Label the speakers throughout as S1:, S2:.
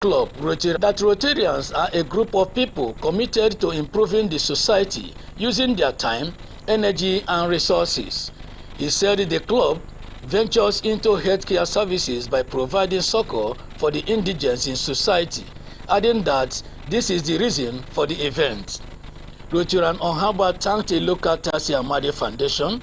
S1: club, that Rotarians are a group of people committed to improving the society using their time, energy and resources. He said the club ventures into healthcare services by providing succor for the indigents in society, adding that this is the reason for the event. Rotarian Onhaba thanked the local Tasi Amade Foundation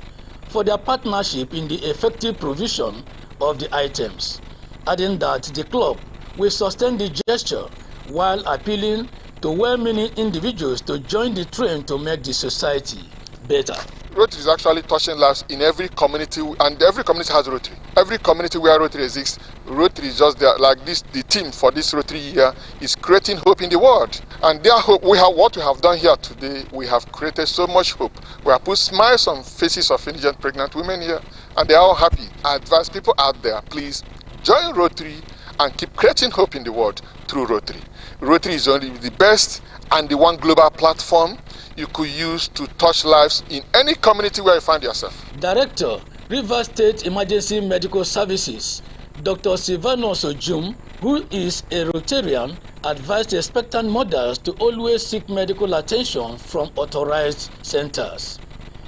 S1: for their partnership in the effective provision of the items, adding that the club will sustain the gesture while appealing to well-meaning individuals to join the train to make the society better.
S2: Rotary is actually touching lives in every community, and every community has Rotary. Every community where Rotary exists, Rotary is just there. Like this, the theme for this Rotary year is creating hope in the world. And their hope, what we have done here today, we have created so much hope. We have put smiles on faces of indigent pregnant women here, and they are all happy. I advise people out there, please join Rotary and keep creating hope in the world through Rotary. Rotary is only the best and the one global platform you could use to touch lives in any community where you find yourself.
S1: Director, Rivers State Emergency Medical Services, Dr. Silvanos Ojum, who is a Rotarian, advised expectant mothers to always seek medical attention from authorized centers.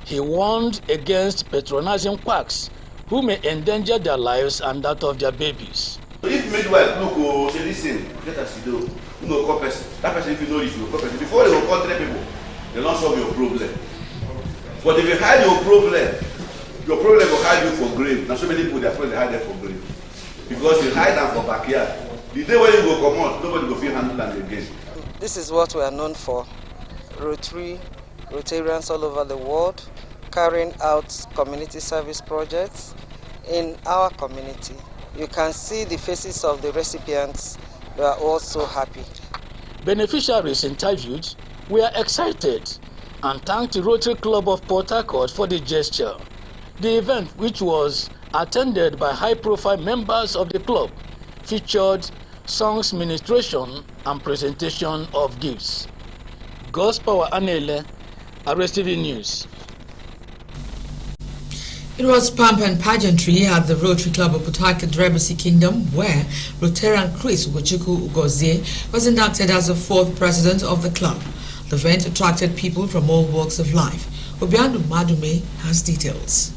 S1: He warned against patronizing quacks who may endanger their lives and that of their babies.
S3: If midwife no go say listen, get us to do, no call person. That person if you know it, you call person. Before they will call 3 people, they don't solve your problem. But if you hide your problem will hide you for grave. Now so many people they are afraid they hide them for grave. Because you hide them for backyard. The day when you go come out, nobody will feel handle them again.
S4: This is what we are known for. Rotarians all over the world carrying out community service projects in our community. You can see the faces of the recipients. They are all so happy.
S1: Beneficiaries interviewed were excited and thanked the Rotary Club of Port Harcourt for the gesture. The event, which was attended by high-profile members of the club, featured songs, ministration and presentation of gifts. Gospower Anele, RSTV News.
S5: It was pomp and pageantry at the Rotary Club of Port Harcourt, Drebisi Kingdom, where Rotarian Chris Ugozie was inducted as the 4th president of the club. The event attracted people from all walks of life. Obiandu Madume has details.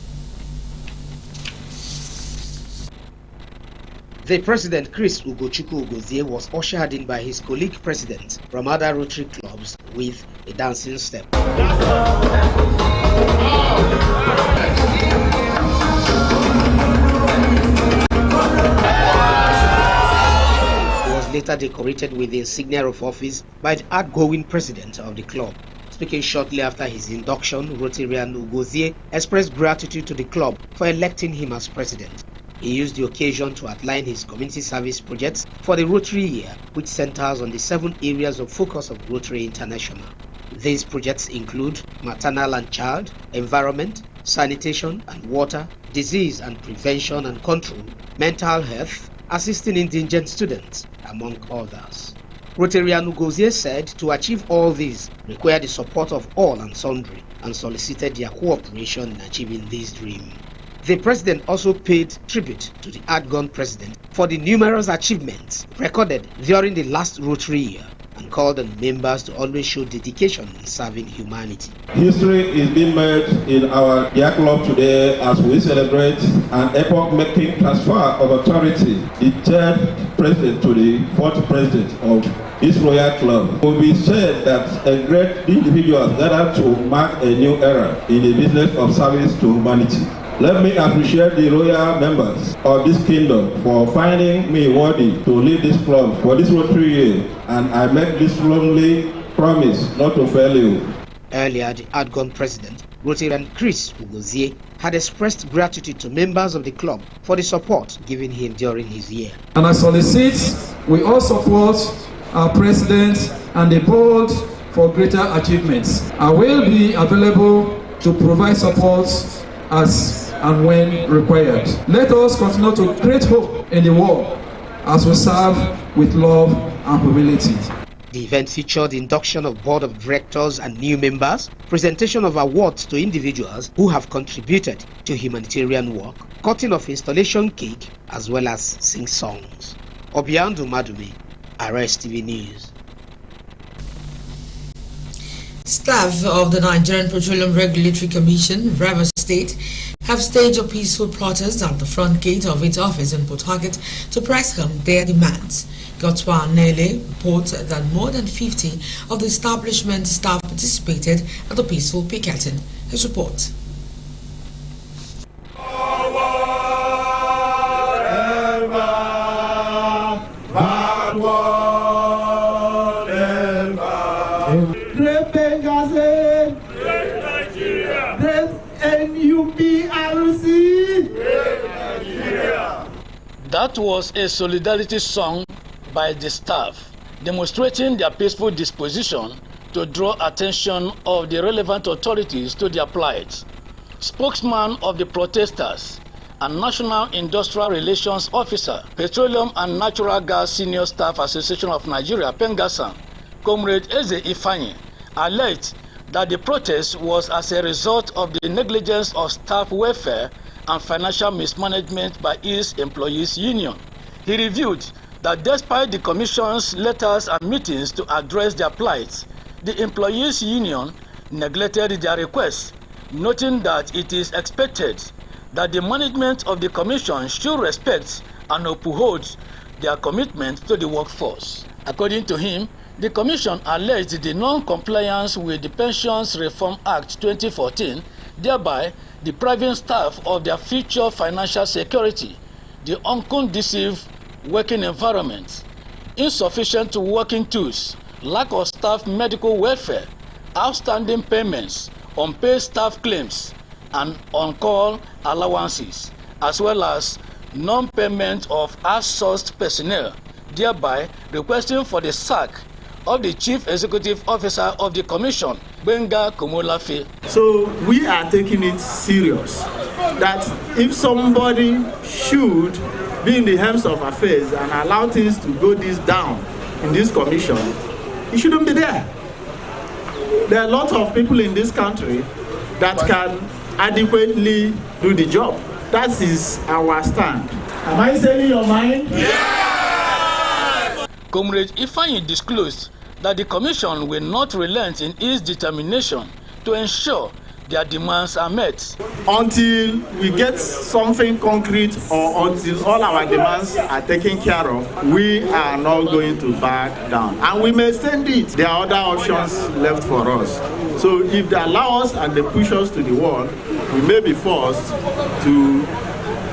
S6: The president, Chris Ugozie, was ushered in by his colleague presidents from other Rotary clubs with a dancing step. Later decorated with the insignia of office by the outgoing president of the club. Speaking shortly after his induction, Rotarian Ugozie expressed gratitude to the club for electing him as president. He used the occasion to outline his community service projects for the Rotary year, which centers on the 7 areas of focus of Rotary International. These projects include maternal and child, environment, sanitation and water, disease and prevention and control, mental health, assisting indigent students, among others. Rotarian Ugozie said to achieve all these required the support of all and sundry and solicited their cooperation in achieving this dream. The president also paid tribute to the outgone president for the numerous achievements recorded during the last Rotary year and called on members to always show dedication in serving humanity.
S7: History is being made in our dear club today as we celebrate an epoch-making transfer of authority, the 3rd president to the 4th president of this royal club. It will be said that a great individual gathered to mark a new era in the business of service to humanity. Let me appreciate the royal members of this kingdom for finding me worthy to lead this club for this Rotary year, and I make this solemnly promise not to fail you.
S6: Earlier, the outgone president, Rotarian Chris Ugozie, had expressed gratitude to members of the club for the support given him during his year.
S8: And I solicit we all support our president and the board for greater achievements. I will be available to provide support as and when required. Let us continue to create hope in the world as we serve with love and humility.
S6: The event featured the induction of board of directors and new members, presentation of awards to individuals who have contributed to humanitarian work, cutting of installation cake, as well as sing songs. Obiandu Madume, RSTV News.
S5: Staff of the Nigerian Petroleum Regulatory Commission, Rivers State, have staged a peaceful protest at the front gate of its office in Port Harcourt to press home their demands. Gotwa Nele reports that more than 50 of the establishment staff participated at the peaceful picketing. His report.
S9: Great Benghazi, great Nigeria, great NUPRC, great Nigeria.
S1: That was a solidarity song by the staff, demonstrating their peaceful disposition to draw attention of the relevant authorities to their plight. Spokesman of the protesters and National Industrial Relations Officer, Petroleum and Natural Gas Senior Staff Association of Nigeria, Pengasan, Comrade Eze Ifeanyi, alleged that the protest was as a result of the negligence of staff welfare and financial mismanagement by its employees' union. He revealed that despite the Commission's letters and meetings to address their plight, the employees' union neglected their requests, noting that it is expected that the management of the Commission should respect and uphold their commitment to the workforce. According to him, the Commission alleged the non-compliance with the Pensions Reform Act 2014, thereby depriving staff of their future financial security, the unconducive working environment, insufficient working tools, lack of staff medical welfare, outstanding payments, unpaid staff claims, and on-call allowances, as well as non-payment of outsourced personnel, thereby requesting for the sack of the Chief Executive Officer of the Commission, Benga Komolafe.
S9: So we are taking it serious that if somebody should be in the helms of affairs and allow things to go this down in this commission, he shouldn't be there. There are a lot of people in this country that can adequately do the job. That is our stand. Am I saying your mind?
S1: Yeah! Comrade Ifeanyi disclosed that the Commission will not relent in its determination to ensure their demands are met.
S9: Until we get something concrete or until all our demands are taken care of, we are not going to back down. And we may stand it. There are other options left for us. So if they allow us and they push us to the wall, we may be forced to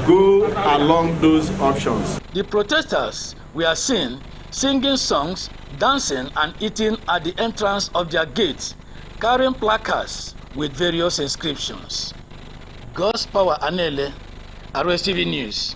S9: go along those options.
S1: The protesters were seen singing songs, dancing and eating at the entrance of their gates, carrying placards with various inscriptions. God's Power Anele, RSTV News.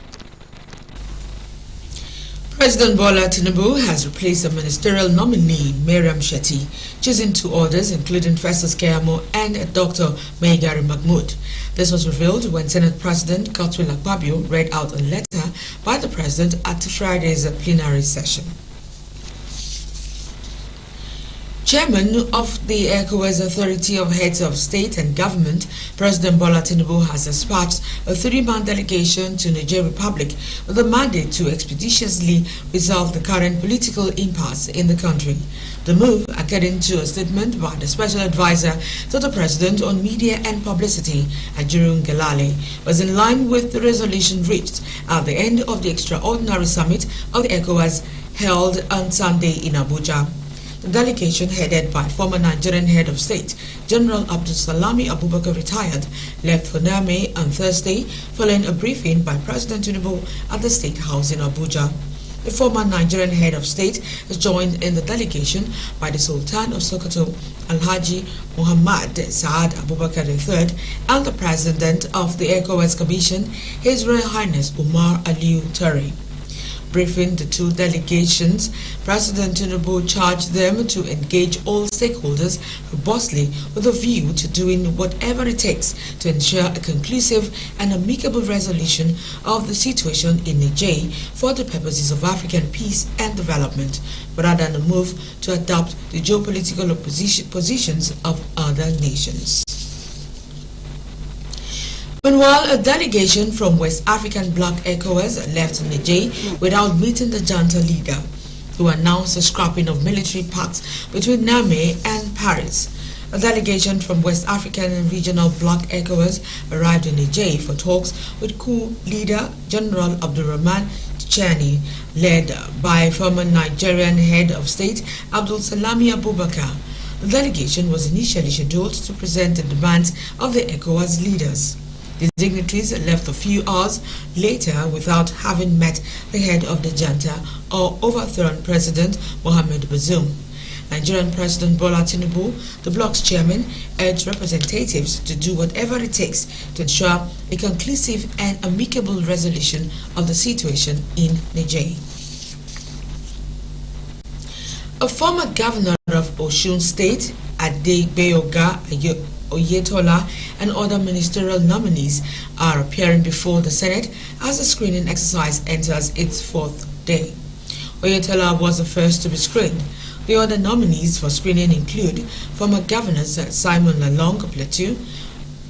S5: President Bola Tinubu has replaced the ministerial nominee, Mariam Shetty, choosing two others, including Festus Keyamo and Dr. Maigari Mahmood. This was revealed when Senate President Godswill Akpabio read out a letter by the President at Friday's plenary session. Chairman of the ECOWAS Authority of Heads of State and Government, President Bola Tinubu has dispatched a 3-man delegation to Niger Republic with a mandate to expeditiously resolve the current political impasse in the country. The move, according to a statement by the Special Advisor to the President on Media and Publicity, Ajurun Gelale, was in line with the resolution reached at the end of the extraordinary summit of the ECOWAS held on Sunday in Abuja. The delegation, headed by former Nigerian head of state, General Abdul Salami Abubakar retired, left for Niamey on Thursday following a briefing by President Tinubu at the State House in Abuja. The former Nigerian head of state is joined in the delegation by the Sultan of Sokoto, Alhaji Muhammad Saad Abubakar III, and the President of the ECOWAS Commission, His Royal Highness Umar Aliyu Tari. Briefing the two delegations, President Tinubu charged them to engage all stakeholders robustly with a view to doing whatever it takes to ensure a conclusive and amicable resolution of the situation in Niger for the purposes of African peace and development, rather than a move to adopt the geopolitical positions of other nations. Meanwhile, a delegation from West African Bloc ECOWAS left Niger without meeting the junta leader. who announced the scrapping of military pacts between Niamey and Paris. A delegation from West African and Regional Bloc ECOWAS arrived in Niger for talks with coup leader General Abdurrahman Tchani, led by former Nigerian head of state Abdul Salami Abubakar. The delegation was initially scheduled to present the demands of the ECOWAS leaders. The dignitaries left a few hours later without having met the head of the junta or overthrown President Mohamed Bazoum. Nigerian President Bola Tinubu, the bloc's chairman, urged representatives to do whatever it takes to ensure a conclusive and amicable resolution of the situation in Niger. A former governor of Osun State, Adebayoga Oyetola, and other ministerial nominees are appearing before the Senate as the screening exercise enters its fourth day. Oyetola was the first to be screened. The other nominees for screening include former governors Simon Lalong of Plateau,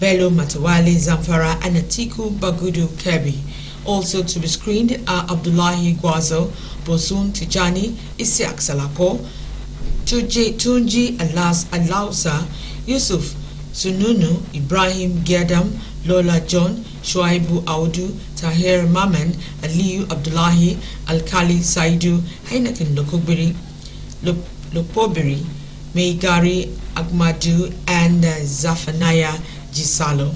S5: Bello Matawale Zamfara, and Atiku Bagudu Kirby. Also to be screened are Abdullahi Gwazo, Bosun Tijani, Isiak Salako, Tunji Alausa, Yusuf Sununu, Ibrahim Gedam, Lola John, Shuaibu Audu, Tahir Maman, Aliyu Abdullahi, Alkali Saidu, Heineken Lopobiri, Meigari Agmadu, and Zafanaya Gisalo.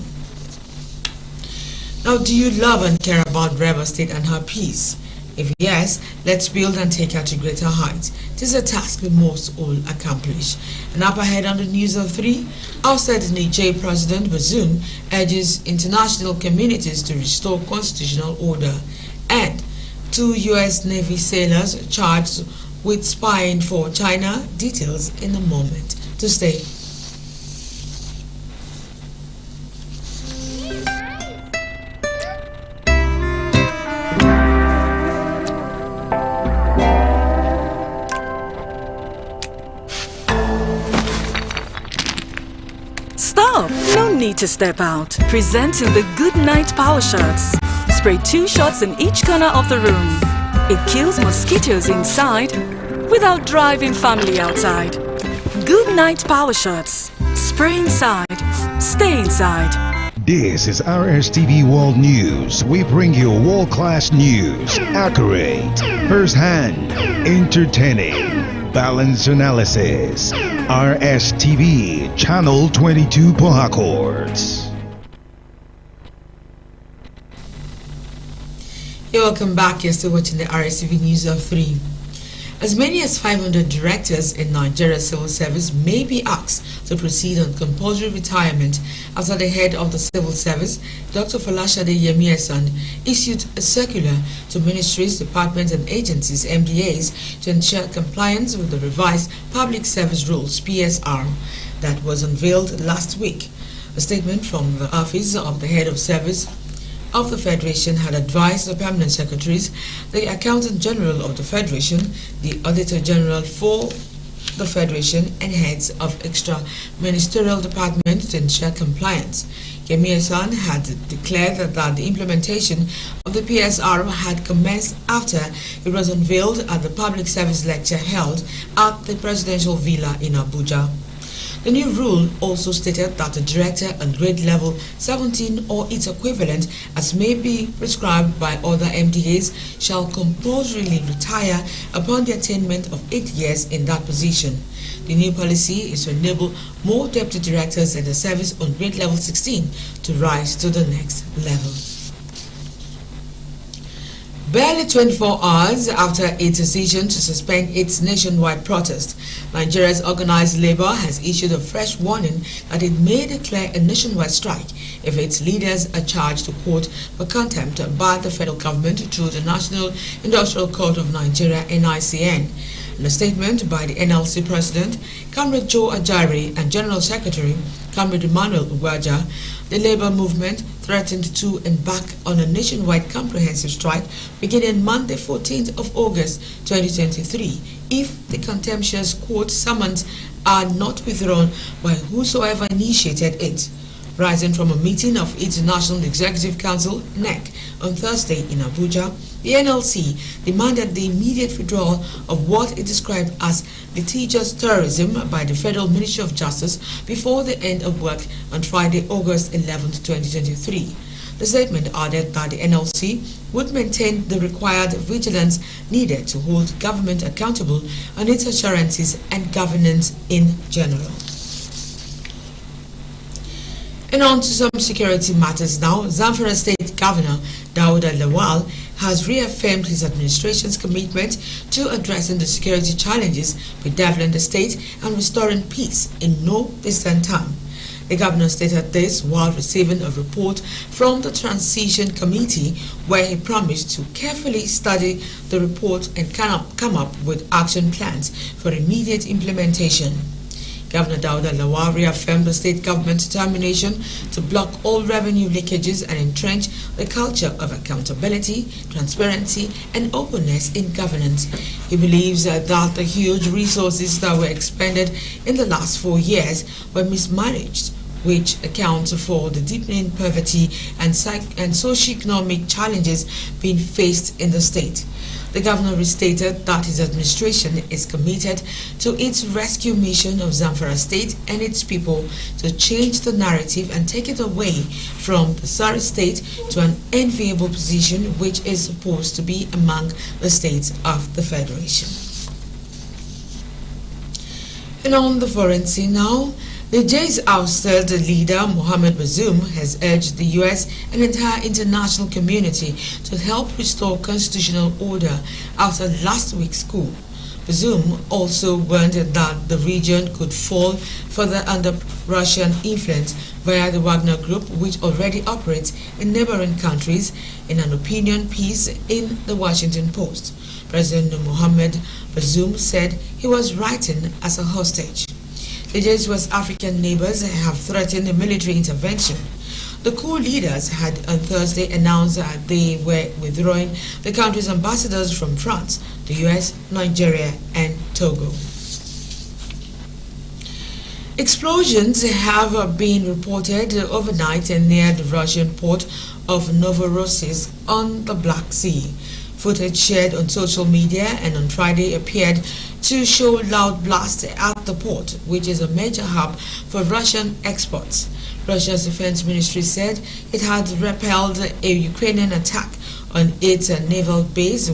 S5: Now, do you love and care about Rivers State and her peace? If yes, let's build and take her to greater heights. It is a task we must all accomplish. And up ahead on the News of 3, outside Niger President Bazoum urges international communities to restore constitutional order. And 2 U.S. Navy sailors charged with spying for China. Details in a moment. To stay.
S10: Stop! No need to step out. Presenting the Good Night Power Shots. Spray 2 shots in each corner of the room. It kills mosquitoes inside without driving family outside. Good Night Power Shots. Spray inside, stay inside.
S11: This is RSTV World News. We bring you world-class news, accurate, first-hand, entertaining, balanced analysis. RSTV, Channel 22 Port Harcourt.
S5: You're welcome back. You're still watching the RSTV News of 3. As many as 500 directors in Nigeria's civil service may be asked to proceed on compulsory retirement after the head of the civil service, Dr. Folashade Yemiesan, issued a circular to ministries, departments and agencies, MDAs, to ensure compliance with the revised Public Service Rules, PSR, that was unveiled last week. A statement from the office of the head of service of the Federation had advised the permanent secretaries, the Accountant General of the Federation, the Auditor General for the Federation, and heads of extra ministerial departments to ensure compliance. Yemiesan had declared that the implementation of the PSR had commenced after it was unveiled at the public service lecture held at the Presidential Villa in Abuja. The new rule also stated that the director at grade level 17 or its equivalent, as may be prescribed by other MDAs, shall compulsorily retire upon the attainment of 8 years in that position. The new policy is to enable more deputy directors in the service on grade level 16 to rise to the next level. Barely 24 hours after its decision to suspend its nationwide protest, Nigeria's organized labor has issued a fresh warning that it may declare a nationwide strike if its leaders are charged to court for contempt by the federal government through the National Industrial Court of Nigeria, NICN. In a statement by the NLC President, Comrade Joe Ajari, and General Secretary, Comrade Emmanuel Ugwaja, the labor movement threatened to embark on a nationwide comprehensive strike beginning Monday, 14th of August 2023, if the contemptuous court summons are not withdrawn by whosoever initiated it. Rising from a meeting of its National Executive Council, NEC, on Thursday in Abuja, The NLC demanded the immediate withdrawal of what it described as litigious terrorism by the Federal Ministry of Justice before the end of work on Friday, August 11, 2023. The statement added that the NLC would maintain the required vigilance needed to hold government accountable on its assurances and governance in general. And on to some security matters now. Zamfara State Governor Dauda Lawal has reaffirmed his administration's commitment to addressing the security challenges bedeviling the state and restoring peace in no distant time. The governor stated this while receiving a report from the Transition Committee, where he promised to carefully study the report and come up with action plans for immediate implementation. Governor Dauda Lawal reaffirmed the state government's determination to block all revenue leakages and entrench the culture of accountability, transparency, and openness in governance. He believes that the huge resources that were expended in the last 4 years were mismanaged, which accounts for the deepening poverty and socio-economic challenges being faced in the state. The governor restated that his administration is committed to its rescue mission of Zamfara State and its people to change the narrative and take it away from the sorry state to an enviable position which is supposed to be among the states of the Federation. And on the foreign scene now, the J's ousted leader Mohammed Bazoum has urged the U.S. and entire international community to help restore constitutional order after last week's coup. Bazoum also warned that the region could fall further under Russian influence via the Wagner Group, which already operates in neighboring countries, in an opinion piece in the Washington Post. President Mohammed Bazoum said he was writing as a hostage. The J's West African neighbors have threatened a military intervention. The coup leaders had on Thursday announced that they were withdrawing the country's ambassadors from France, the US, Nigeria, and Togo. Explosions have been reported overnight near the Russian port of Novorossiysk on the Black Sea. Footage shared on social media and on Friday appeared to show loud blasts at the port, which is a major hub for Russian exports. Russia's defense ministry said it had repelled a Ukrainian attack on its naval base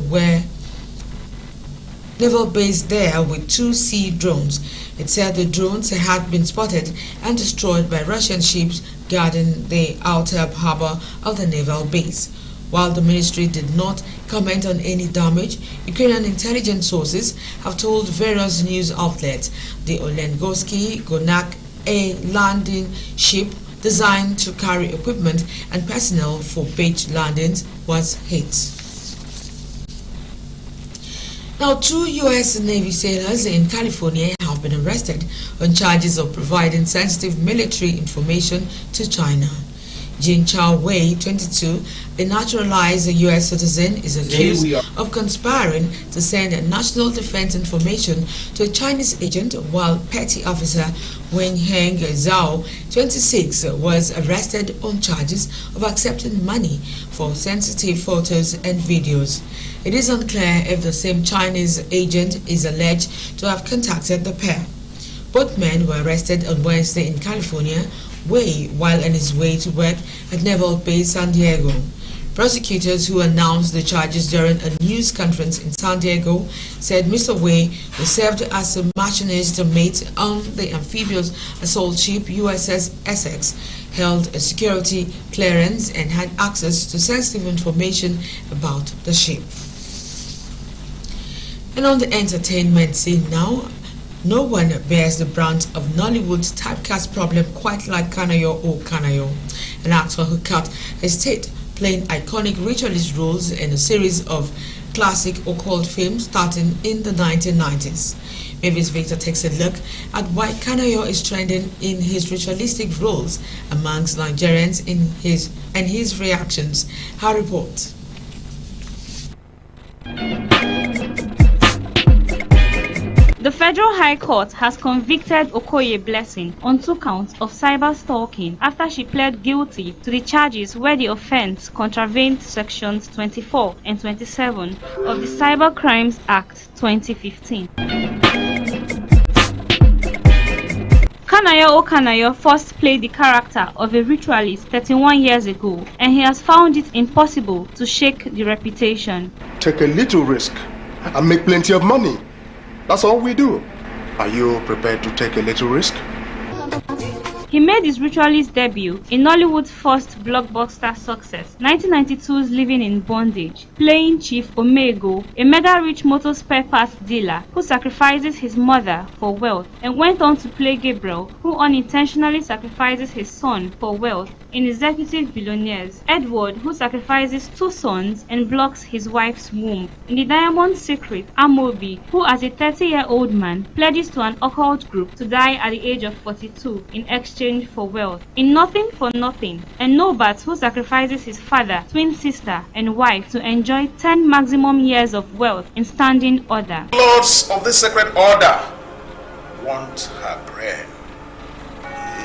S5: there with 2 sea drones. It said the drones had been spotted and destroyed by Russian ships guarding the outer harbor of the naval base. While the ministry did not comment on any damage, Ukrainian intelligence sources have told various news outlets the Olengorsky Gonak, a landing ship designed to carry equipment and personnel for beach landings, was hit. Now, 2 U.S. Navy sailors in California have been arrested on charges of providing sensitive military information to China. Jin Chao Wei, 22, a naturalized U.S. citizen, is accused of conspiring to send national defense information to a Chinese agent, while Petty Officer Wen Heng Zhao, 26, was arrested on charges of accepting money for sensitive photos and videos. It is unclear if the same Chinese agent is alleged to have contacted the pair. Both men were arrested on Wednesday in California, Wei while on his way to work at Naval Base San Diego. Prosecutors who announced the charges during a news conference in San Diego said Mr. Wei, who served as a machinist mate on the amphibious assault ship USS Essex, held a security clearance and had access to sensitive information about the ship. And on the entertainment scene now, no one bears the brunt of Nollywood's typecast problem quite like Kanayo or Kanayo, an actor who cut his teeth playing iconic ritualist roles in a series of classic occult films starting in the 1990s. Mavis Victor takes a look at why Kanayo is trending in his ritualistic roles amongst Nigerians and his reactions. Her report.
S12: The The Federal High Court has convicted Okoye Blessing on 2 counts of cyber stalking after she pled guilty to the charges where the offense contravened sections 24 and 27 of the Cyber Crimes Act 2015. Kanayo Okanayo first played the character of a ritualist 31 years ago, and he has found it impossible to shake the reputation.
S13: Take a little risk and make plenty of money. That's all we do. Are you prepared to take a little risk?
S12: He made his ritualist debut in Nollywood's first blockbuster success, 1992's Living in Bondage, playing Chief Omego, a mega-rich motor spare parts dealer who sacrifices his mother for wealth, and went on to play Gabriel, who unintentionally sacrifices his son for wealth, in Executive Billionaires, Edward, who sacrifices 2 sons and blocks his wife's womb. In The Diamond Secret, Amobi, who as a 30-year-old man pledges to an occult group to die at the age of 42 in exchange for wealth. In Nothing for Nothing, and Nobat, who sacrifices his father, twin sister, and wife to enjoy 10 maximum years of wealth in standing order.
S13: Lords of the Sacred Order want her brain.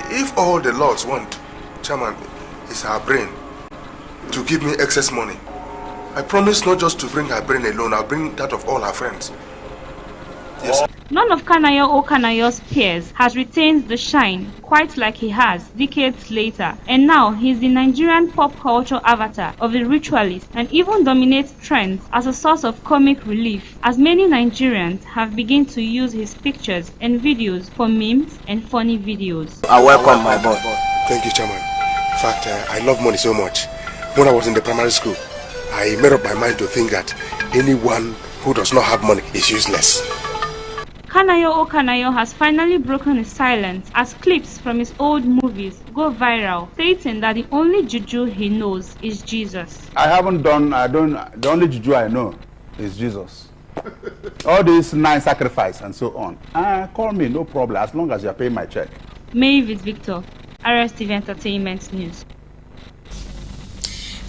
S13: If all the lords want, Chairman, is her brain to give me excess money, I promise not just to bring her brain alone, I'll bring that of all her friends. Yes.
S12: None of Kanayo Okanayo's peers has retained the shine quite like he has decades later, and now he's the Nigerian pop culture avatar of a ritualist and even dominates trends as a source of comic relief, as many Nigerians have begun to use his pictures and videos for memes and funny videos.
S13: I welcome my boy. Thank you, Chairman. In fact, I love money so much. When I was in the primary school, I made up my mind to think that anyone who does not have money is useless.
S12: Kanayo Okanayo has finally broken his silence as clips from his old movies go viral, stating that the only juju he knows is Jesus.
S14: The only juju I know is Jesus. All this nice sacrifice and so on. Call me, no problem, as long as you're paying my check.
S12: Mavis Victor, RSTV Entertainment News.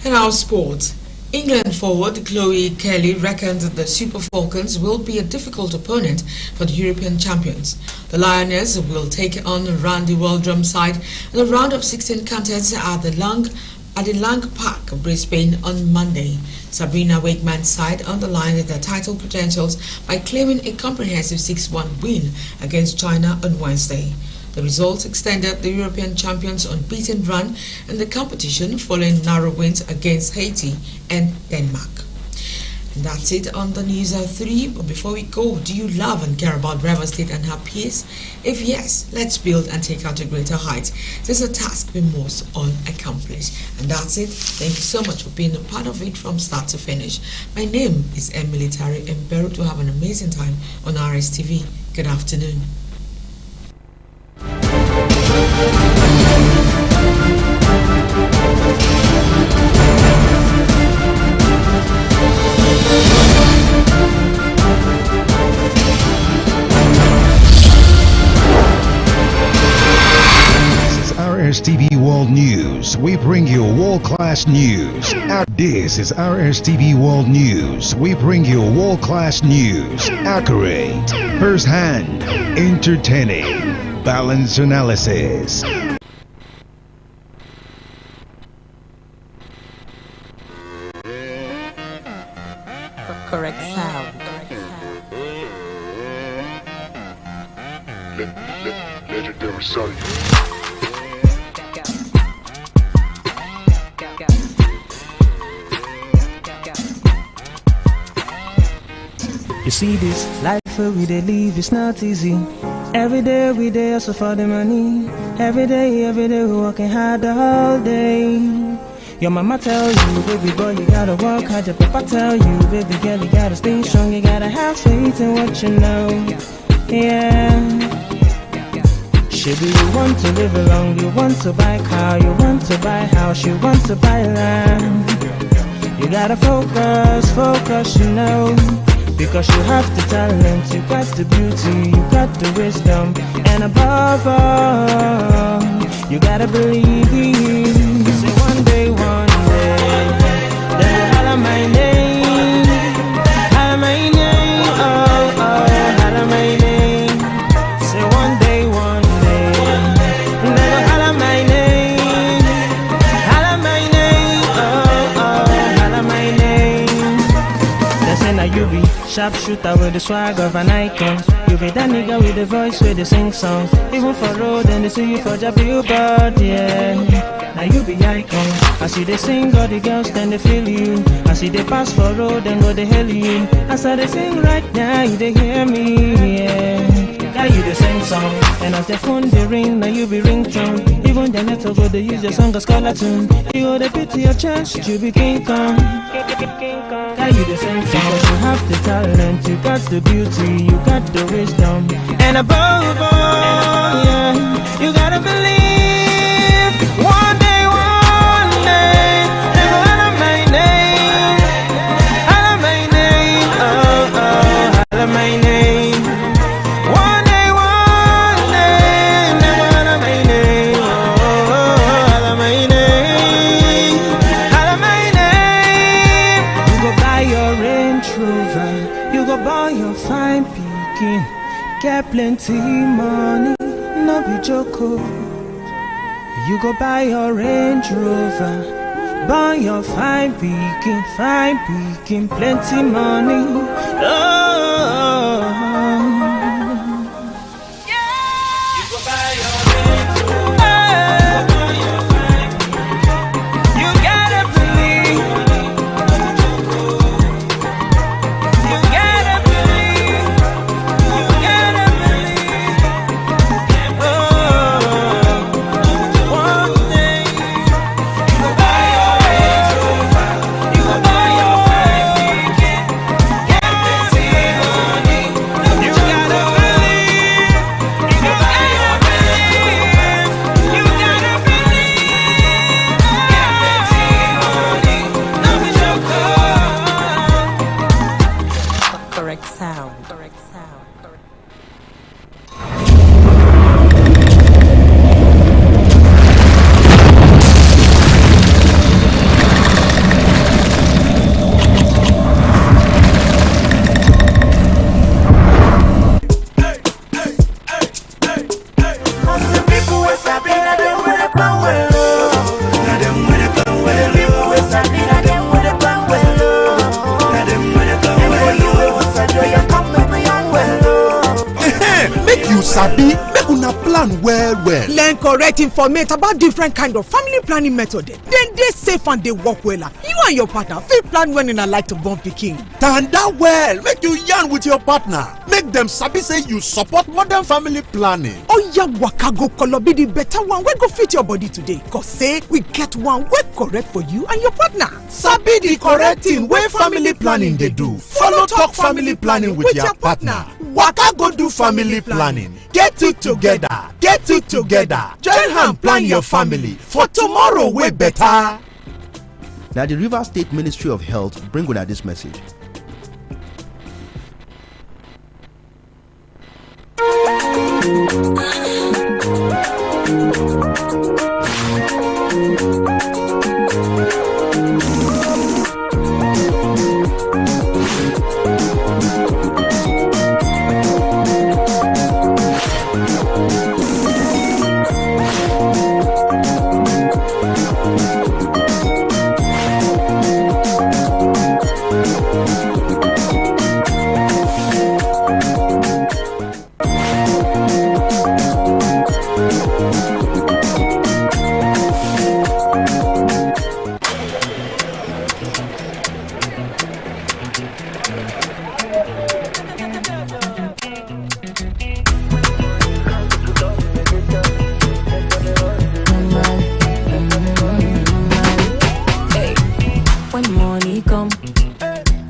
S5: In our sport, England forward Chloe Kelly reckoned that the Super Falcons will be a difficult opponent for the European champions. The Lioness will take on Randy Waldrum side in the round of 16 contests at the Lang Park, Brisbane on Monday. Sabrina Wakeman's side underlined their title credentials by claiming a comprehensive 6-1 win against China on Wednesday. The results extended the European champions' unbeaten run in the competition following narrow wins against Haiti and Denmark. And that's it on the News at 3. But before we go, do you love and care about Rivers State and her peers? If yes, let's build and take out to greater heights. This is a task we must all accomplish. And that's it. Thank you so much for being a part of it from start to finish. My name is Emily Tari Mbero. To have an amazing time on RSTV. Good afternoon.
S11: RSTV World News. We bring you world-class news. This is RSTV World News. We bring you world-class news. Accurate, first-hand, entertaining, balanced analysis.
S15: Correct sound.
S13: Legendary Sonny.
S16: You see this life where we dey live is not easy. Every day we dey hustle for the money. Every day we working hard all day. Your mama tell you, baby boy, you gotta work hard. Your papa tell you, baby girl, you gotta stay strong. You gotta have faith in what you know. Yeah. Maybe you want to live along, you want to buy car, you want to buy house, you want to buy land. You gotta focus, you know. Because you have the talent, you got the beauty, you got the wisdom, and above all, you gotta believe. Say one day, they will holler my name, oh, holler my name. Sharpshooter with the swag of an icon. You be that nigga with the voice where they sing songs. Even for road and they see you for job billboard, yeah. Now you be icon. I see they sing, all the girls then they feel you. I see they pass for road and go they hail you. I saw they sing right now, you they hear me, yeah. Now you the same song, and as the phone they ring, now you be ringtone. Even the network go they use your song as color tune. You go they beat to your chest, you be King Kong. Now you the same song, cause you have the talent, you got the beauty, you got the wisdom, and above all, yeah, you gotta believe. One day, they go holler my name, holler my name, oh oh, holler my name. Get plenty money, no be joke. You go buy your Range Rover, buy your fine picking, plenty money. Oh, yeah. You go buy your Range Rover, buy your fine picking. You gotta believe.
S17: Sabi, make una plan well.
S18: Learn correct information about different kind of family planning method. Then they safe and they work well. You and your partner fit plan when una like to born pikin.
S17: Tanda well, make you yarn with your partner. Make them sabi say you support modern family planning.
S18: Oh yeah, waka go color be the better one. We go fit your body today. Cause say we get one way correct for you and your partner.
S17: Sabi the correct thing wey family planning they do. Follow talk family planning with your partner. Waka go do family planning. Get it together. Get it together. Join hand plan your family for tomorrow way better.
S19: Now the Rivers State Ministry of Health bring with this message.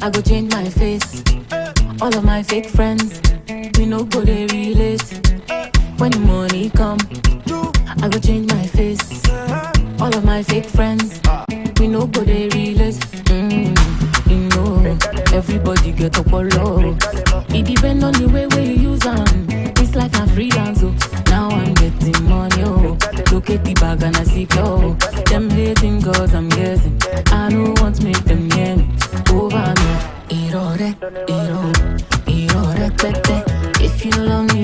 S20: I go change my face. All of my fake friends, we no go they relate. When the money come, I go change my face. All of my fake friends, we no go they relate. You know, everybody get up or low. It depends on the way you use them. It's like I'm freelance, oh. Now I'm getting money, oh. Look at the bag and I see flow. Them hating cause I'm guessing. I don't want to make them near me. Over me. If you love me,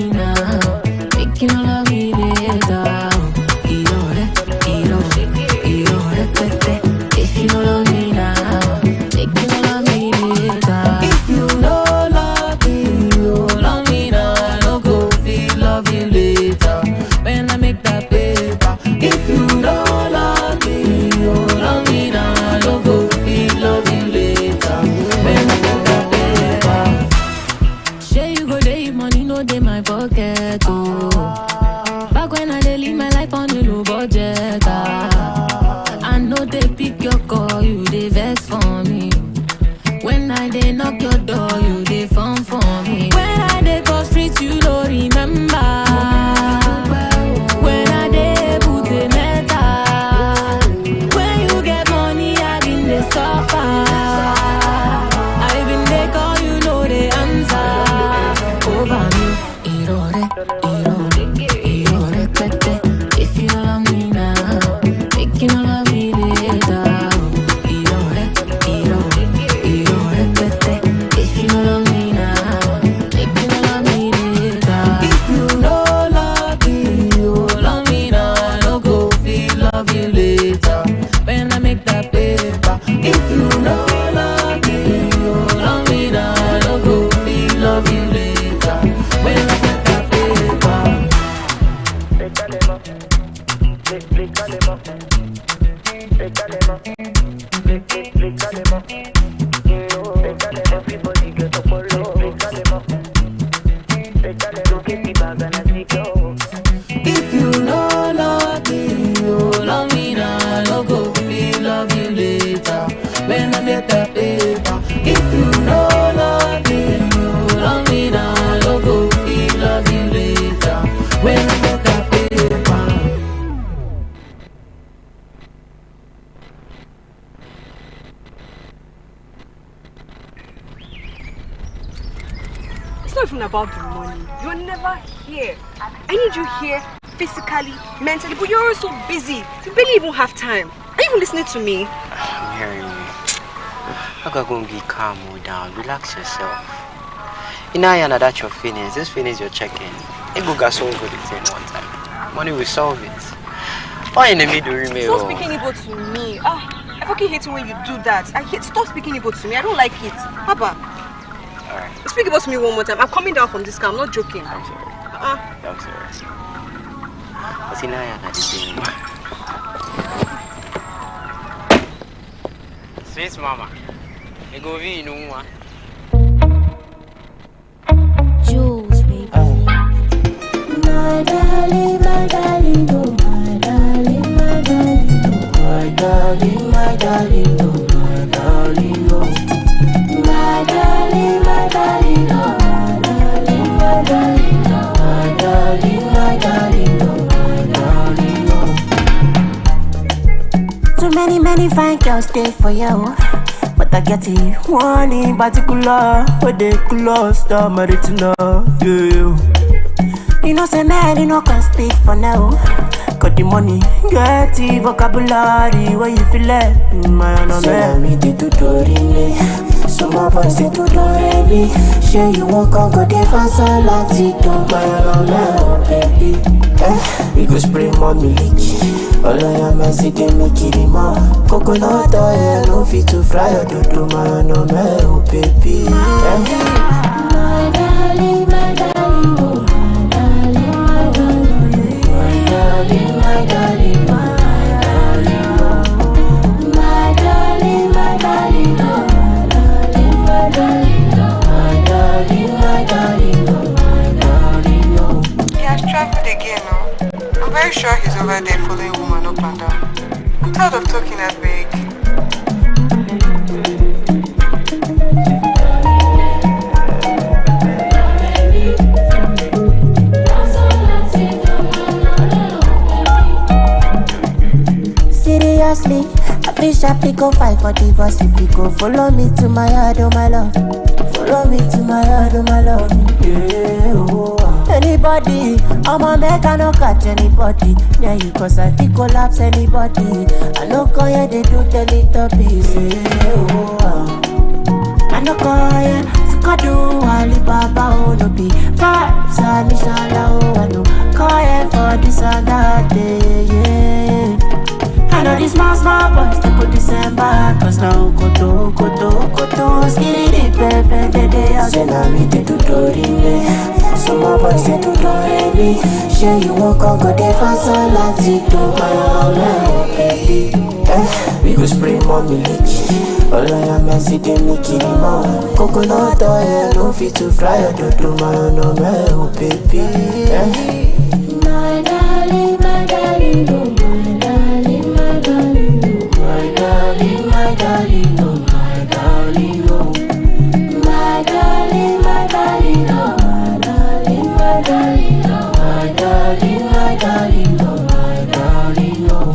S20: forget, oh. Back when I did live my life on a low budget, I know they pick your call, you they vex for me. When I dey knock your door, you dey phone for me. When I dey go street, you don't remember. When I dey put a metal, when you get money, I been dey suffer. I been dey call, you know the answer. Over me, irore, tete. If you love me now, make you love me later.
S21: About the money. You're never here. I need you here physically, mentally, but you're always so busy. You barely even have time. Are you even listening to me?
S22: I'm hearing you. I gotta go and be calm, down. Relax yourself. You know, I know that your feelings. This feelings you're checking. It go get so good at one time. Money will solve it. Why in the middle, email?
S21: Stop speaking Igbo to me. I fucking hate it when you do that. Stop speaking Igbo to me. I don't like it. Papa.
S22: Alright.
S21: Speak about me one more time. I'm coming down from this car. I'm not joking.
S22: I'm serious. I'm serious. But you know, I'm not Sweet mama. You go be in one.
S20: Jules, baby. My darling, oh, my darling, my darling, oh, my darling, my darling, oh, my darling, oh. My darling, my darling, oh, my darling, my darling, oh, my darling, my darling, oh, my darling, oh. So many fine girls stay for you, but I get it one in particular, where they close, I'm ready to know, yeah. You know, say man, you know, can speak for now. Got the money, get the vocabulary, where you feel it, man, I'm me to do me. So my boys say to do me. Sure you won't come go the fast and let it do, man, I'm baby. We go spray more milk. All I am is they make it more. Coconut oil, no fit to fry or do, man, I'm baby. My darling, my darling, oh. My darling, my darling, my darling, my darling, my darling, my darling, my darling, my darling.
S23: He has traveled again now. I'm very sure he's over there following woman up and down. I'm tired of talking that big.
S20: Seriously, I feel sharply go fight for divorce if you go follow me to my yard, oh my love. Follow me to my yard, oh my love. Yeah, oh. Anybody, I'm a make I no catch anybody. Yeah, you cause I feel collapse anybody. I no call ya, they do the little piece. Yeah, oh. I no call ya, Sikadu, Alibaba, oh no be vibes, and inshallah, oh I no call ya for this and that day, yeah. I know these small boys, they put December, cause now koto, skitty, pepe, they are saying I'm with the tutorial. Some more boys, they tutorial me. Sure you won't come, go there for some latte, to my own baby. We go spray more milk.
S2: All I am is the Mickey Mo. Coconut oil, no fit to fry or do my no oh baby.
S20: My darling, my darling, oh my darling, my darling, oh my darling, my darling, oh my darling, oh my darling, my darling, oh my darling, my darling, oh my darling, my darling, oh my darling, oh.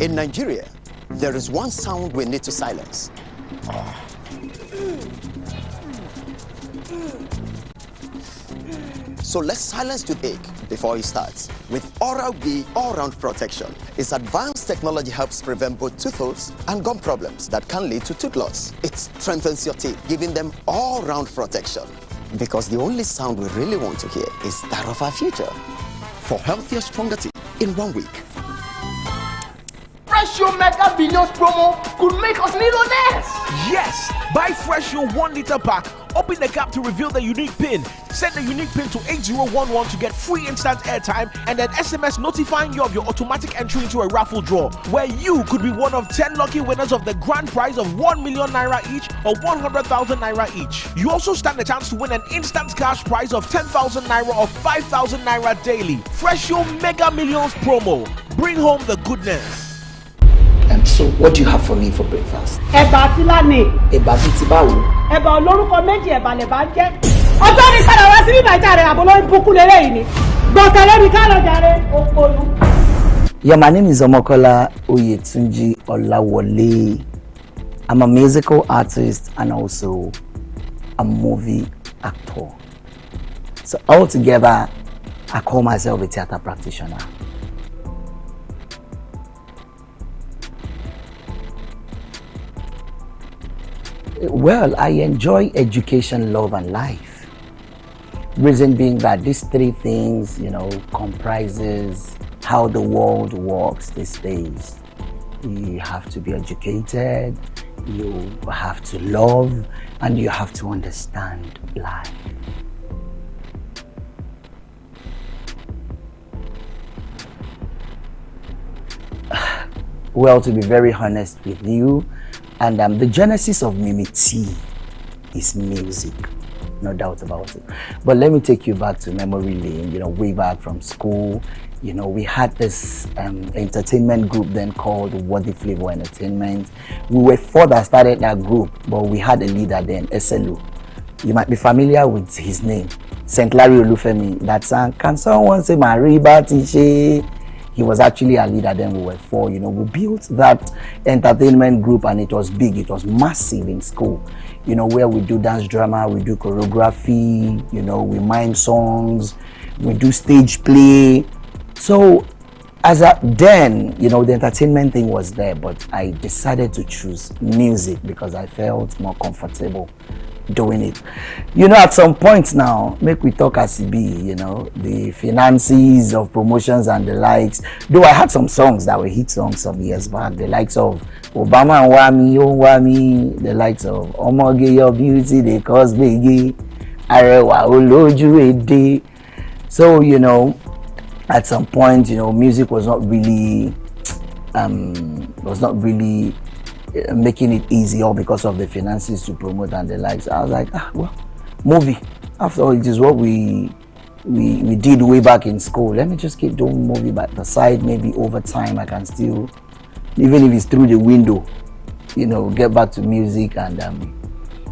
S3: In Nigeria, there is one sound we need to silence. So let's silence toothache before it starts with Oral-B All-Round Protection. Its advanced technology helps prevent both tooth holes and gum problems that can lead to tooth loss. It strengthens your teeth, giving them all-round protection. Because the only sound we really want to hear is that of our future. For healthier, stronger teeth in 1 week.
S4: Freshio Mega Billions promo could make us millionaires!
S24: Yes! Buy Freshio 1 liter pack, open the cap to reveal the unique pin, send the unique pin to 8011 to get free instant airtime, and an SMS notifying you of your automatic entry into a raffle draw, where you could be one of 10 lucky winners of the grand prize of 1 million naira each or 100,000 naira each. You also stand a chance to win an instant cash prize of 10,000 naira or 5,000 naira daily. Freshio Mega Millions promo. Bring home the goodness.
S25: So what do you have for me for breakfast?
S26: Ẹ̀bà àti lánìí.
S25: Ẹ̀bà bíi ti báwo?
S26: Ẹ̀bà olórúkọ méjì ẹ̀bà lẹ̀bà ń jẹ́. Ọjọ́ ní padà wá sí bíbá ìjà rẹ̀ àbólórí búkú lélẹ́yìn ni. Gbọ̀kẹ̀lẹ́ mi ká lọ jàre òpònú.
S25: Yeah, my name is Omokola Oyetunji Olawole. I'm a musical artist and also a movie actor. So altogether, I call myself a theater practitioner. Well, I enjoy education, love, and life. Reason being that these three things, comprises how the world works these days. You have to be educated, you have to love, and you have to understand life. Well, to be very honest with you, and the genesis of Mimiti is music, no doubt about it. But let me take you back to memory lane, way back from school. We had this entertainment group then called Worthy Flavor Entertainment. We were four that started that group, but we had a leader then, SLU. You might be familiar with his name, St. Larry Olufemi. That sang, "Can someone say Mariba Tiche?" He was actually a leader then. We were four. We built that entertainment group and it was big, it was massive in school, where we do dance drama, we do choreography, we mime songs, we do stage play. So then, the entertainment thing was there, but I decided to choose music because I felt more comfortable doing it. At some point now, make we talk as it be, the finances of promotions and the likes. Though I had some songs that were hit songs some years back, the likes of Obama and Wami, Oh Wami, the likes of Omoge Your Beauty, they cause Biggie, Arewa Oloju Ede. So, at some point, music was not really, making it easy, all because of the finances to promote and the likes. I was like, movie. After all, it is what we did way back in school. Let me just keep doing movie by the side. Maybe over time I can still, even if it's through the window, get back to music. And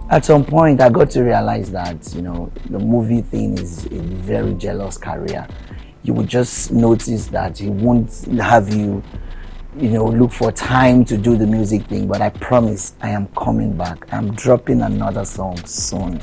S25: at some point I got to realize that the movie thing is a very jealous career. You would just notice that he won't have you look for time to do the music thing, but I promise I am coming back. I'm dropping another song soon.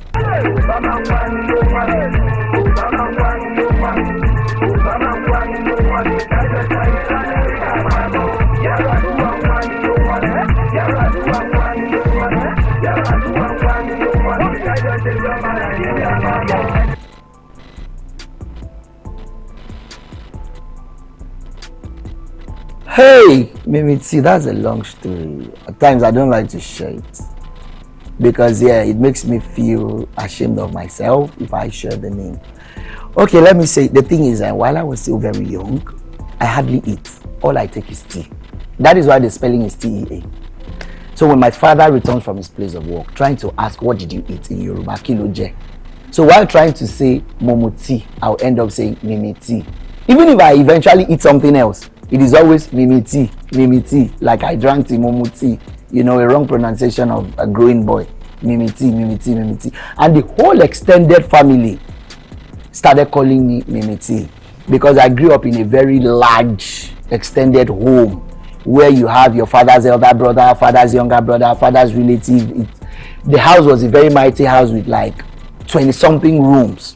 S25: Hey, Mimi T, that's a long story. At times I don't like to share it. Because yeah, it makes me feel ashamed of myself if I share the name. Okay, let me say, the thing is that while I was still very young, I hardly eat. All I take is tea. That is why the spelling is T-E-A. So when my father returns from his place of work, trying to ask, what did you eat in Yoruba? Kiloje. So while trying to say Momo tea, I'll end up saying Mimi tea. Even if I eventually eat something else, it is always Mimi tea, like I drank tea, Momo tea. You know, a wrong pronunciation of a growing boy. Mimi tea, Mimi tea, Mimi tea. And the whole extended family started calling me Mimi tea because I grew up in a very large extended home where you have your father's elder brother, father's younger brother, father's relative. The house was a very mighty house with like 20-something rooms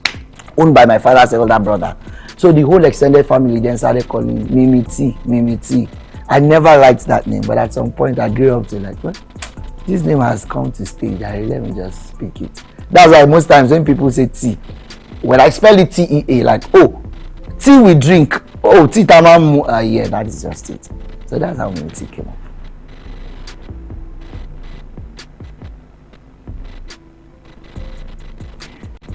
S25: owned by my father's elder brother. So the whole extended family then started calling me Mimi tea, Mimi tea. I never liked that name, but at some point I grew up to like, well, this name has come to stay. Let me just speak it. That's why most times when people say tea, when I spell it T-E-A, like, oh, tea we drink, oh, tea tamamu, yeah, that is just it. So that's how Mimi tea came up.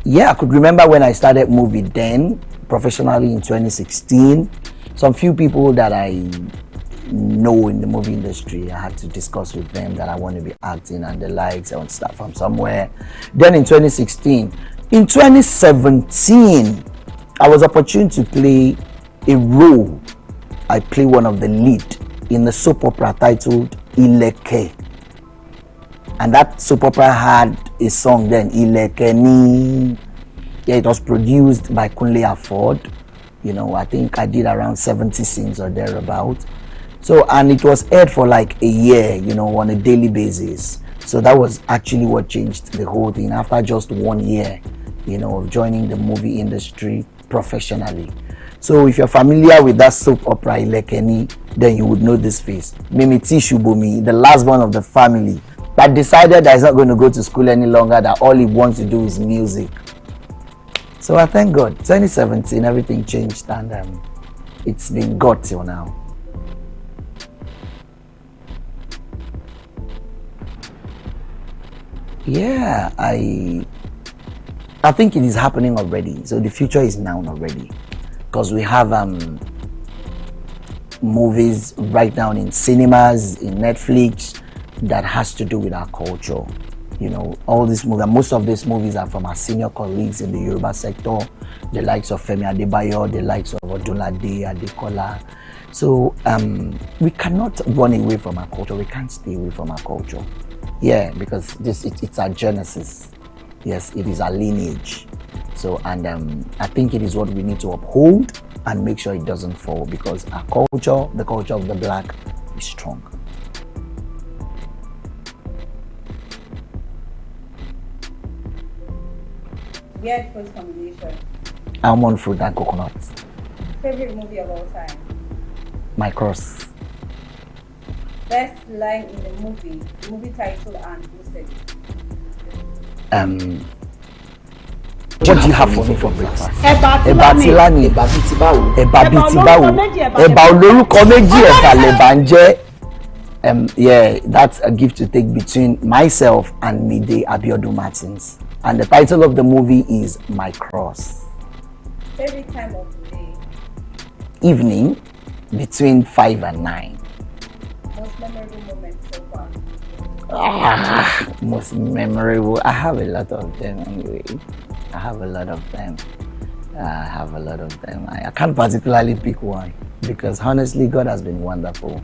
S25: Yeah, I could remember when I started movie then, professionally in 2016. Some few people that I know in the movie industry, I had to discuss with them that I want to be acting and the likes. I want to start from somewhere. Then in 2016, in 2017, I was opportune to play a role. I play one of the lead in the soap opera titled Ileke. And that soap opera had a song then, Ileke Ni. Yeah, it was produced by Kunle Afford. You know, I think I did around 70 scenes or thereabout. So, and it was aired for like a year, you know, on a daily basis. So that was actually what changed the whole thing after just 1 year, you know, of joining the movie industry professionally. So if you're familiar with that soap opera Ilekeni, then you would know this face. Mimi T Shubomi, the last one of the family, that decided that he's not going to go to school any longer, that all he wants to do is music. So I thank God, 2017, everything changed and it's been God till now. Yeah, I think it is happening already. So the future is now already, because we have movies right now in cinemas, in Netflix, that has to do with our culture. You know, all these movies, most of these movies are from our senior colleagues in the Yoruba sector, the likes of Femi Adebayo, the likes of Odunlade, Adekola. So we cannot run away from our culture. We can't stay away from our culture. Yeah, because it's our genesis. Yes, it is our lineage. So, and I think it is what we need to uphold and make sure it doesn't fall, because our culture, the culture of the black, is strong.
S1: Weird food combination.
S25: Almond fruit and coconut.
S1: Favorite movie of all time.
S25: My Cross.
S1: Best line in the movie title and who said it.
S25: What do you have for me for breakfast?
S26: Ẹ̀bà
S25: Tilani. Ẹ̀bà biti báwo. Ẹ̀bà olórúkọ méjì ẹ̀bà lẹ̀bà ń jẹ́. Yeah, that's a gift to take between myself and Mide Abiodun Martins. And the title of the movie is My Cross.
S1: Favorite time of the day?
S25: Evening, between 5 and 9.
S1: Most memorable moment so far?
S25: Most memorable. I have a lot of them anyway. I have a lot of them. I can't particularly pick one, because honestly, God has been wonderful.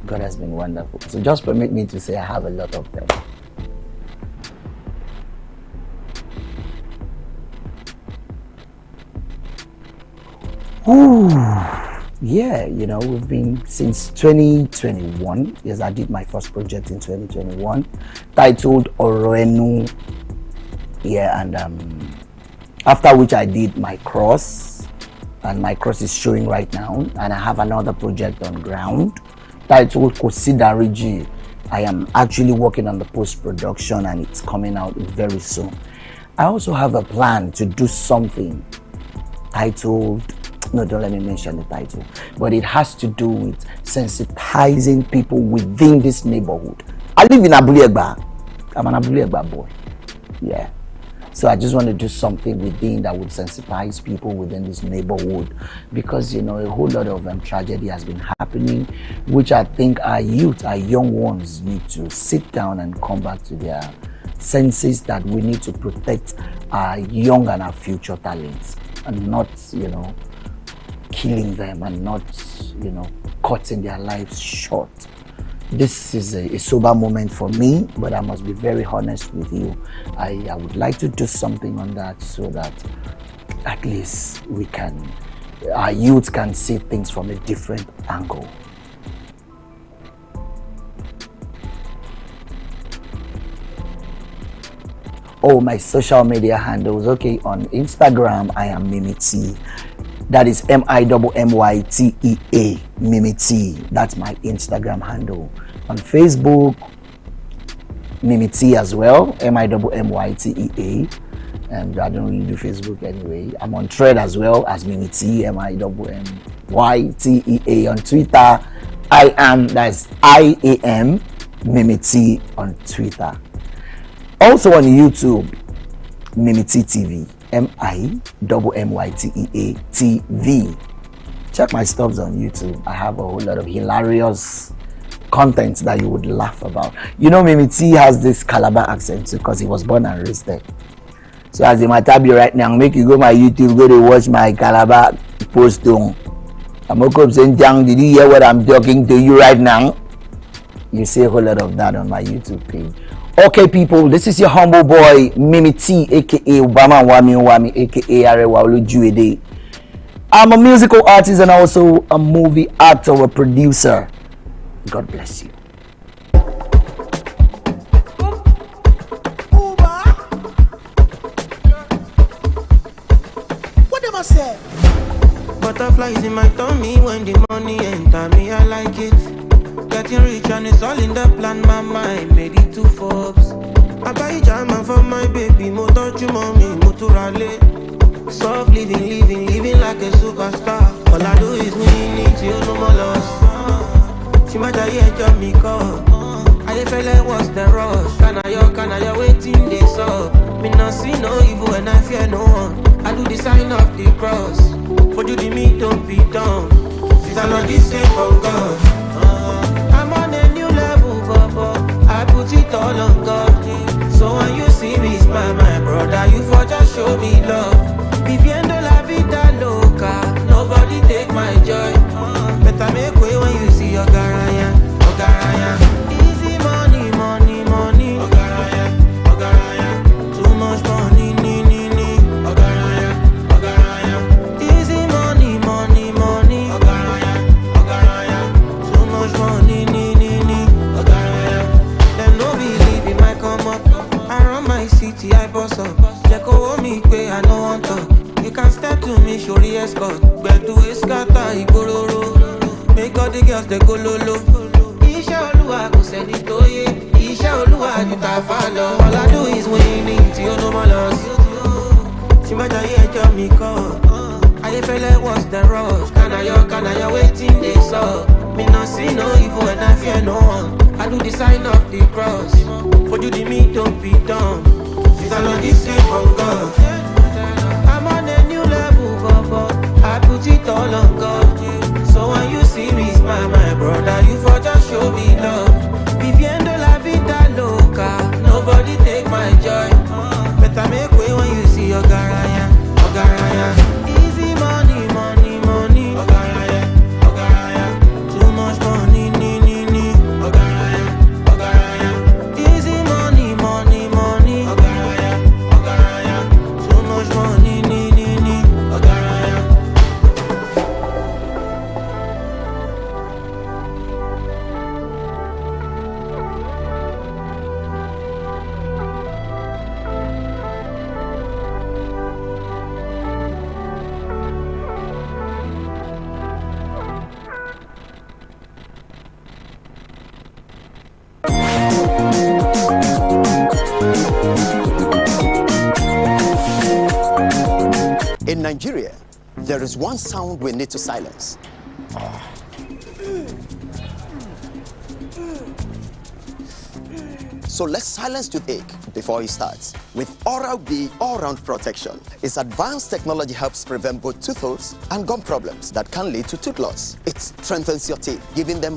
S25: God has been wonderful. So just permit me to say I have a lot of them. Ooh, yeah, you know, we've been since 2021. Yes, I did my first project in 2021, titled Oroenu. Yeah, and after which I did My Cross, and My Cross is showing right now. And I have another project on ground titled Kosidariji. I am actually working on the post-production and it's coming out very soon. I also have a plan to do something titled No, don't let me mention the title. But it has to do with sensitizing people within this neighborhood. I live in Abulegba. I'm an Abulegba boy. Yeah. So I just want to do something within that would sensitize people within this neighborhood, because a whole lot of tragedy has been happening, which I think our youth, our young ones, need to sit down and come back to their senses that we need to protect our young and our future talents, and not killing them, and not cutting their lives short. This is a sober moment for me, but I must be very honest with you. I would like to do something on that, so that at least our youth can see things from a different angle. Oh, my social media handles. Okay, on Instagram, I am Mimity. That is MIMMYTEA, Mimity. That's my Instagram handle. On Facebook, Mimity as well, MIMMYTEA. And I don't really do Facebook anyway. I'm on Thread as well as Mimity, MIMMYTEA. On Twitter, that's IAM, Mimity on Twitter. Also on YouTube, Mimity TV. MIMMYTEA TV. Check my stuffs on YouTube. I have a whole lot of hilarious content that you would laugh about. Mimity has this Calabar accent because he was born and raised there. So as the matter be right now, make you go my YouTube, go to watch my Calabar post on. I'm okay saying, did you hear what I'm talking to you right now? You see a whole lot of that on my YouTube page. Okay, people, this is your humble boy, Mimity, aka Obama Wami, aka Arewa Olujuede. I'm a musical artist and also a movie actor or producer. God bless you.
S2: What am I say?
S6: Butterflies in my tummy when the money enter me, I like it. Getting rich and it's all in the plan, my mind made it to Forbes. I buy jam for my baby, mo touch you mommy, mo to rally. Soft living like a superstar. All I do is win it, you no more loss. She might have job me call. I feel like what's the rush? Can I waiting this up? Me not see no evil and I fear no one. I do the sign of the cross. For you the me don't be done. Since I'm not this same from God. I'm on a new level, Bobo. I put it all on God. So when you see me smile, my brother, you for just show me love. Viviendo la vida loca, nobody take my joy. Better make way when you see your garaya. Easy money, money, money. Too much money, Easy money, money, money. Too much money, Them no believe in my come up. I run my city, I boss up. They call me pay, I no want to. You can step to me, show the escort. But to escata, igororo. Make all the girls they go lolo. Isha Olua go send it to ye. Isha Olua you ta follow. All I do is winning, till you no more loss. Timata ye job me call. I feel like what's the rush? Can I waiting this up? Me not see no evil and I fear no one. I do the sign of the cross. For you the me don't be done. Since I'm not this same from God. I'm on a new level, Bobo. I put it all on God. So when you see me smile, my brother, you for just show me love. Viviendo la vida loca, nobody take my joy. Better make way when you see your garaya. Easy money, money, money. Too much money, Easy money, money, money. Too much money,
S3: In Nigeria, there is one sound we need to silence. So let's silence toothache before it starts. With Oral-B all-round protection, its advanced technology helps prevent both tooth holes and gum problems that can lead to tooth loss. It strengthens your teeth, giving them